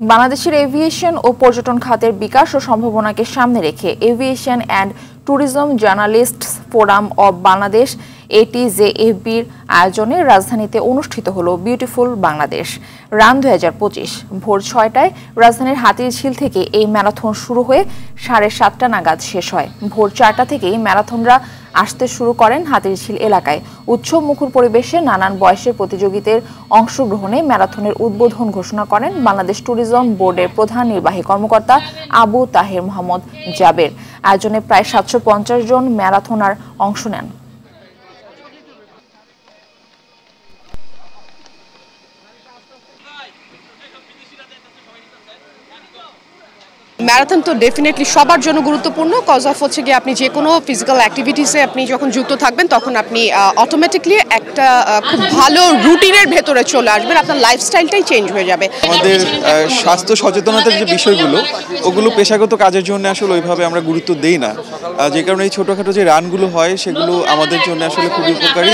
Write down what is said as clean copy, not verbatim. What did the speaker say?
বাংলাদেশের এভিয়েশন ও পর্যটন খাতের বিকাশ ও সম্ভাবনাকে সামনে রেখে aviation and tourism journalists forum of Bangladesh ATJFB-র আয়োজনে রাজধানীতে অনুষ্ঠিত হলো বিউটিফুল বাংলাদেশ রান 2025। ভোর 6টায় রাজধানীর হাতিরঝিল থেকে এই ম্যারাথন শুরু হয়ে 7:30টা নাগাদ শেষ হয়। ভোর 4টা থেকেই ম্যারাথনরা আসতে শুরু করেন হাতিরঝিল এলাকায়। উৎসব মুখর পরিবেশে নানান বয়সের প্রতিযোগীদের অংশগ্রহণে ম্যারাথনের উদ্বোধন ঘোষণা করেন বাংলাদেশ ট্যুরিজম বোর্ডের প্রধান নির্বাহী কর্মকর্তা আবু তাহের মোহাম্মদ জাবের। আয়োজনে প্রায় 750 জন ম্যারাথনার অংশ নেন। ম্যারাথন তো ডেফিনেটলি সবার জন্য গুরুত্বপূর্ণ, কজ অফ হচ্ছে গিয়ে আপনি যে কোনো ফিজিক্যাল অ্যাক্টিভিটিসে আপনি যখন যুক্ত থাকবেন তখন আপনি অটোমেটিকলি একটা খুব ভালো রুটিনের ভেতরে চলে আসবেন, আপনার লাইফস্টাইলটাই চেঞ্জ হয়ে যাবে। আমাদের স্বাস্থ্য সচেতনতার যে বিষয়গুলো ওগুলো পেশাগত কাজের জন্য আসলে ওইভাবে আমরা গুরুত্ব দেই না, যে কারণে এই ছোটোখাটো যে রানগুলো হয় সেগুলো আমাদের জন্য আসলে খুবই উপকারী।